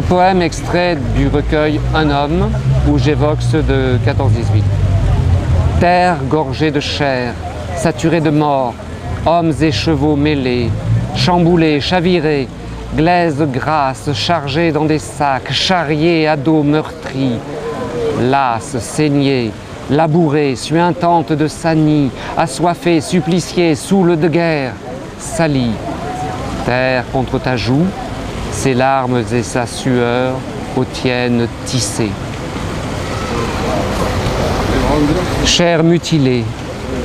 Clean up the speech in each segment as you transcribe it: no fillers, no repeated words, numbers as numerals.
Un poème extrait du recueil Un homme, où j'évoque ceux de 14-18. Terre gorgée de chair, saturée de mort, hommes et chevaux mêlés, chamboulés, chavirés, glaises grasses chargées dans des sacs, charriés à dos meurtris, lasses, saignées, labourées, suintantes de sanie, assoiffées, suppliciées, saoules de guerre, salies. Terre contre ta joue, ses larmes et sa sueur aux tiennes tissées. Chair mutilée,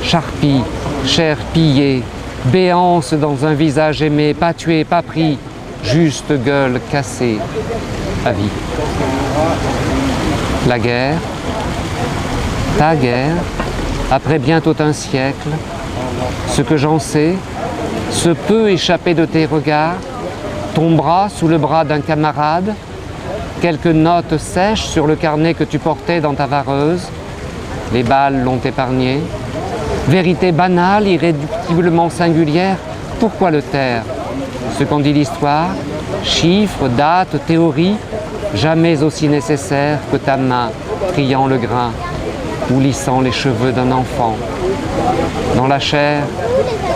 charpie, chair pillée, béance dans un visage aimé, pas tué, pas pris, juste gueule cassée, à vie. La guerre, ta guerre, après bientôt un siècle, ce que j'en sais, ce peu échappé de tes regards, ton bras sous le bras d'un camarade, quelques notes sèches sur le carnet que tu portais dans ta vareuse, les balles l'ont épargné. Vérité banale, irréductiblement singulière, pourquoi le taire? Ce qu'en dit l'histoire, chiffres, dates, théories, jamais aussi nécessaire que ta main triant le grain ou lissant les cheveux d'un enfant. Dans la chair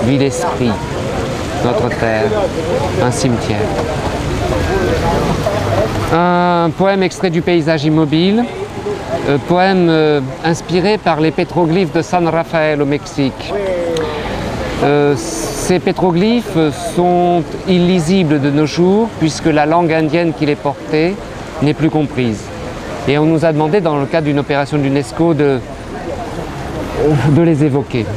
vit l'esprit, notre terre, un cimetière. Un poème extrait du Paysage immobile, poème inspiré par les pétroglyphes de San Rafael au Mexique. Ces pétroglyphes sont illisibles de nos jours puisque la langue indienne qui les portait n'est plus comprise. Et on nous a demandé, dans le cadre d'une opération de l'UNESCO, de les évoquer.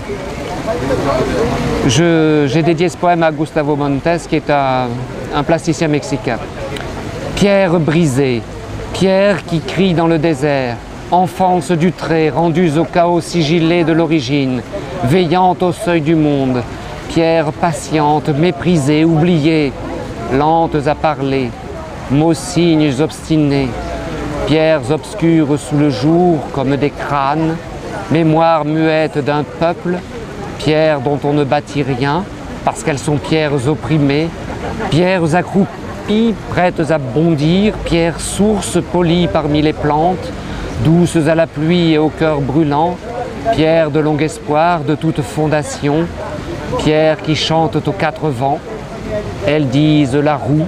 J'ai dédié ce poème à Gustavo Montes, qui est un plasticien mexicain. Pierre brisée, pierre qui crie dans le désert, enfance du trait, rendus au chaos sigillé de l'origine, veillante au seuil du monde, pierre patiente, méprisée, oubliée, lentes à parler, mots signes obstinés, pierres obscures sous le jour comme des crânes, mémoire muette d'un peuple, pierres dont on ne bâtit rien, parce qu'elles sont pierres opprimées, pierres accroupies, prêtes à bondir, pierres sources polies parmi les plantes, douces à la pluie et au cœur brûlant, pierres de long espoir, de toute fondation, pierres qui chantent aux quatre vents. Elles disent la roue,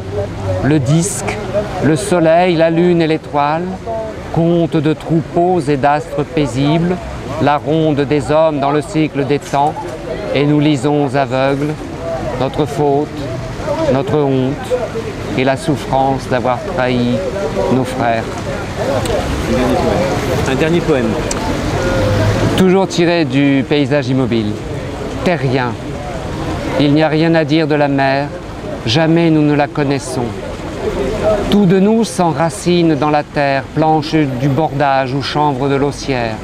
le disque, le soleil, la lune et l'étoile, conte de troupeaux et d'astres paisibles, la ronde des hommes dans le cycle des temps, et nous lisons aveugles notre faute, notre honte et la souffrance d'avoir trahi nos frères. Un dernier poème. Toujours tiré du Paysage immobile. Terrien. Il n'y a rien à dire de la mer, jamais nous ne la connaissons. Tout de nous s'enracine dans la terre, planche du bordage ou chanvre de l'ossière.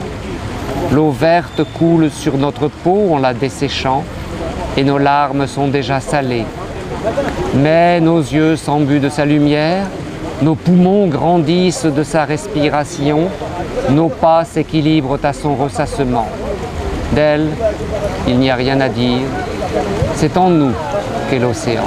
L'eau verte coule sur notre peau en la desséchant, et nos larmes sont déjà salées. Mais nos yeux s'embuent de sa lumière, nos poumons grandissent de sa respiration, nos pas s'équilibrent à son ressassement. D'elle, il n'y a rien à dire, c'est en nous qu'est l'océan.